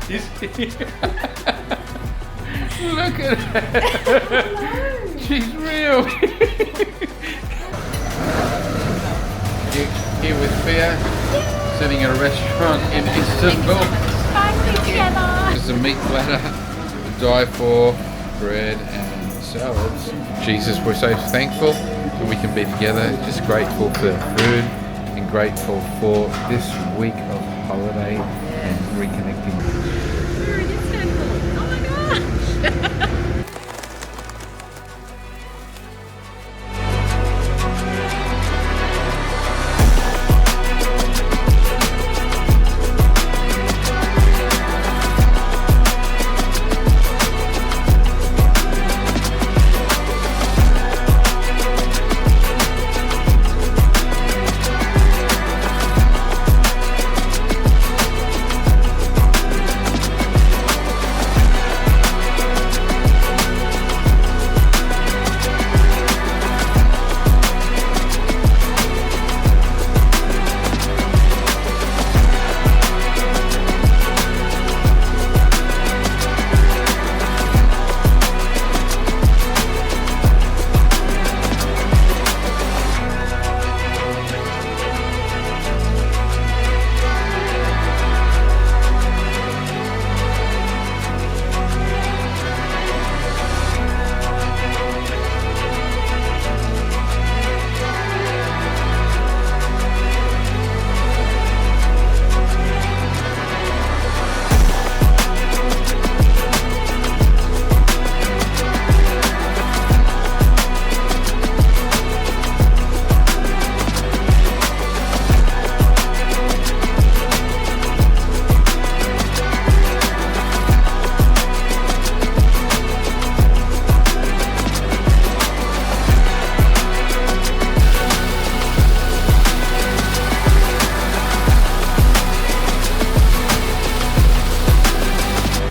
She's here. Look at her. She's real. Here with Fia, sitting at a restaurant in Istanbul. There's a meat platter, to die for, bread and salads. Jesus, we're so thankful that we can be together. Just grateful for the food and grateful for this week of holiday and reconnecting. We're in Istanbul. Oh my gosh!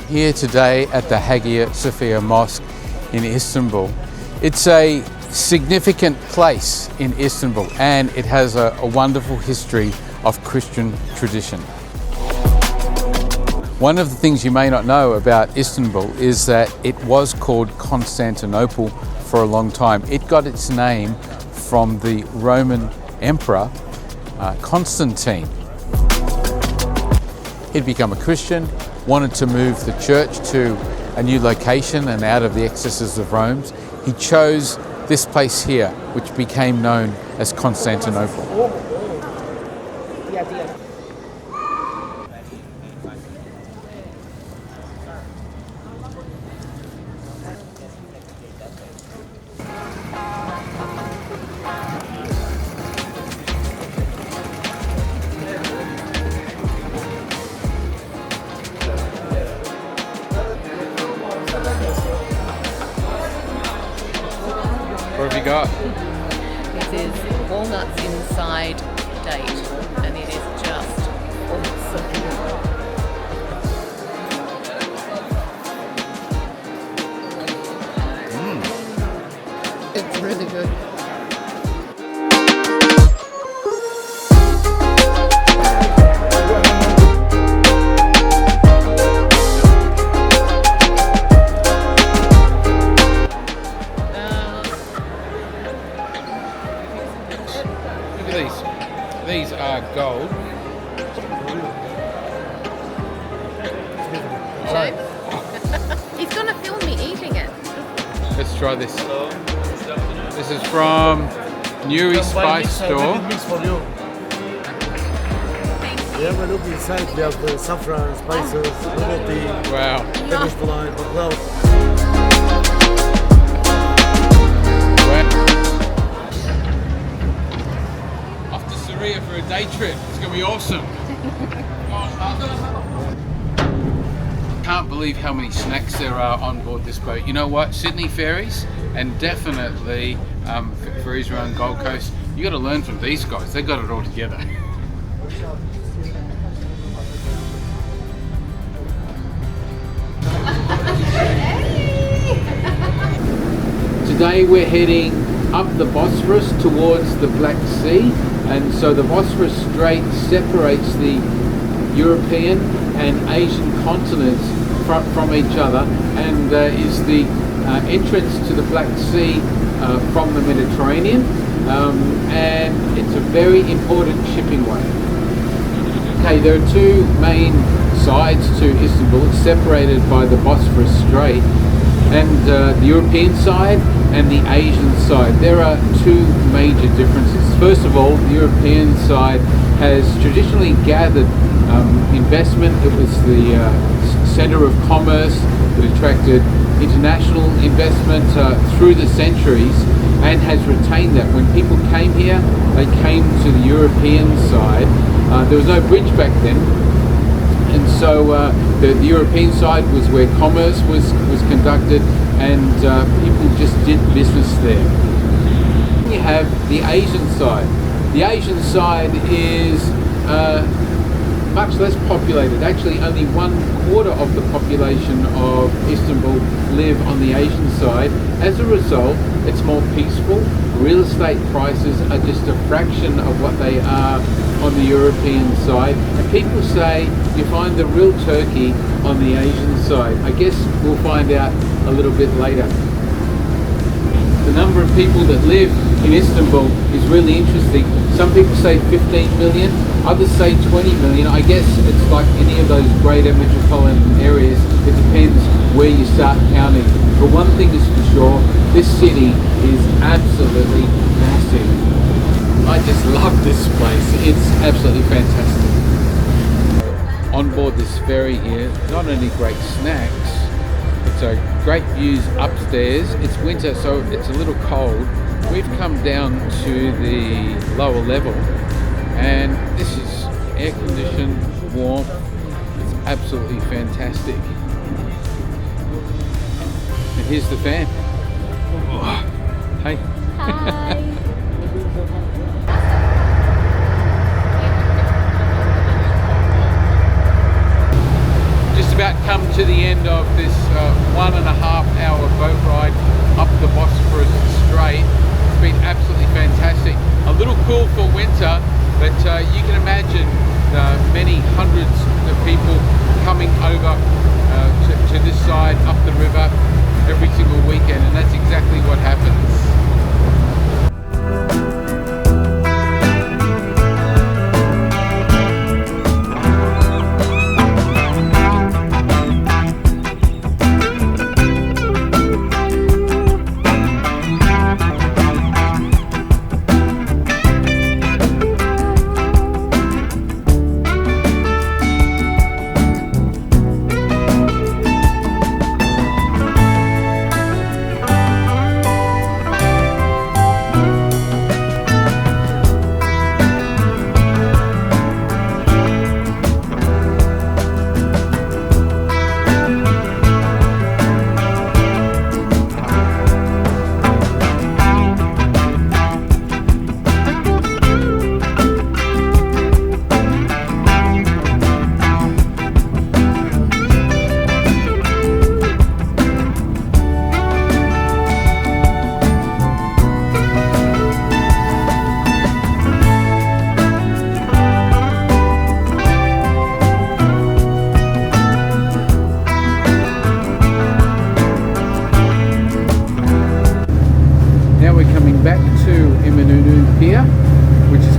Here today at the Hagia Sophia Mosque in Istanbul. It's a significant place in Istanbul and it has a wonderful history of Christian tradition. One of the things you may not know about Istanbul is that it was called Constantinople for a long time. It got its name from the Roman Emperor Constantine. He'd become a Christian, wanted to move the church to a new location and out of the excesses of Rome. He chose this place here, which became known as Constantinople. What have you got? This is walnuts inside date, and it is just awesome. It's really good. These are gold. He's gonna film me eating it. Let's try this. This is from Nuri Spice Store. We have a look inside. We have the saffron, spices, bubble tea, Wow. Turkish delight, baklava. Off to Syria for a day trip. It's gonna be awesome. Can't believe how many snacks there are on board this boat. You know what? Sydney ferries and definitely ferries around Gold Coast. You got to learn from these guys. They got it all together. Today we're heading up the Bosphorus towards the Black Sea, and so the Bosphorus Strait separates the European and Asian continents from each other, and is the entrance to the Black Sea from the Mediterranean, and it's a very important shipping way. Okay, there are two main sides to Istanbul. It's separated by the Bosphorus Strait, and the European side and the Asian side. There are two major differences. First of all, the European side has traditionally gathered investment. It was the center of commerce that attracted international investment through the centuries, and has retained that. When people came here, they came to the European side. There was no bridge back then, and so the European side was where commerce was conducted, and people just did business there. You have the Asian side. The Asian side is much less populated. Actually, only 1/4 of the population of Istanbul live on the Asian side. As a result, it's more peaceful. Real estate prices are just a fraction of what they are on the European side. And people say you find the real Turkey on the Asian side. I guess we'll find out a little bit later. The number of people that live in Istanbul is really interesting. Some people say 15 million, others say 20 million. I guess it's like any of those greater metropolitan areas. It depends where you start counting. But one thing is for sure, this city is absolutely massive. I just love this place. It's absolutely fantastic. On board this ferry here, not only great snacks, so great views upstairs. It's winter, so it's a little cold. We've come down to the lower level, and this is air conditioned, warm. It's absolutely fantastic. And here's the fan. Oh, hey. Hi. Just about come to the end of this 1.5-hour boat ride up the Bosphorus Strait. It's been absolutely fantastic. A little cool for winter, but you can imagine many hundreds of people coming over to this side up the river every single weekend, and that's exactly what happens.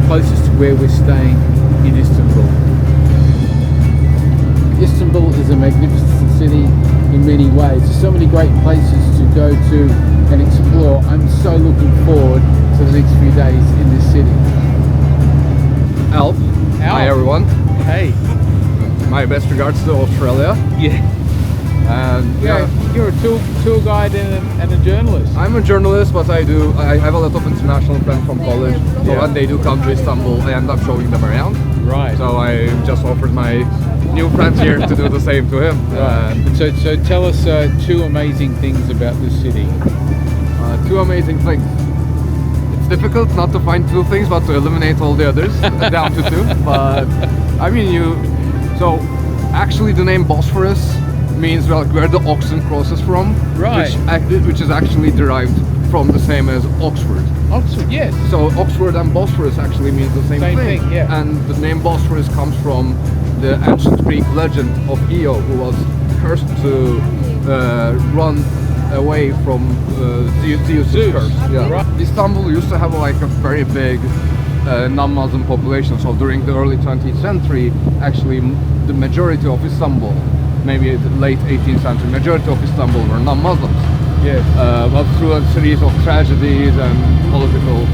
Closest to where we're staying in Istanbul. Istanbul is a magnificent city in many ways. There's so many great places to go to and explore. I'm so looking forward to the next few days in this city. Alp. Hi everyone. Hey. My best regards to Australia. Yeah. And you're a tour guide and a journalist. I'm a journalist, but I have a lot of international friends from college. So when they do come to Istanbul, I end up showing them around. Right. So I just offered my new friends here to do the same to him. Right. So tell us two amazing things about this city. Two amazing things. It's difficult not to find two things, but to eliminate all the others down to two. But I mean, so actually the name Bosphorus means like where the oxen crosses from, Right. which is actually derived from the same as Oxford. Oxford, yes. So Oxford and Bosphorus actually means the same thing. yeah. And the name Bosphorus comes from the ancient Greek legend of Io, who was cursed to run away from Zeus's curse. Yeah. Right. Istanbul used to have like a very big non-Muslim population. So during the early 20th century, actually the majority of Istanbul, maybe the late 18th century, majority of Istanbul were non-Muslims. Yes. But through a series of tragedies and political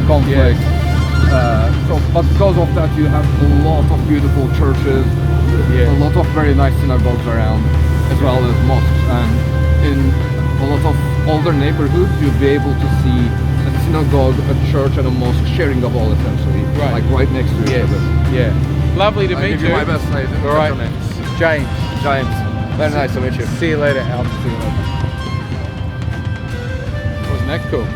conflicts. But because of that, you have a lot of beautiful churches, a lot of very nice synagogues around, as well as mosques. And in a lot of older neighborhoods, you'd be able to see a synagogue, a church, and a mosque sharing a wall, essentially, Right. like right next to each other. Yeah. Lovely to I'll meet give you. you my best. All right. James. James. Very nice to meet you. See you later, Al. See you later. Wasn't that cool?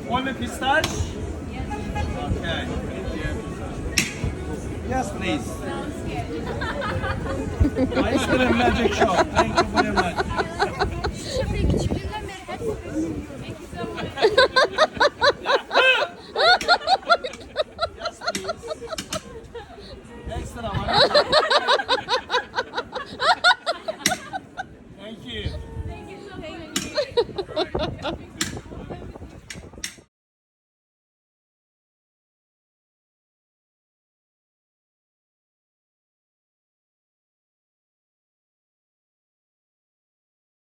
Want a pistache? Okay. Yes, please. Ice cream magic shop. Thank you very much.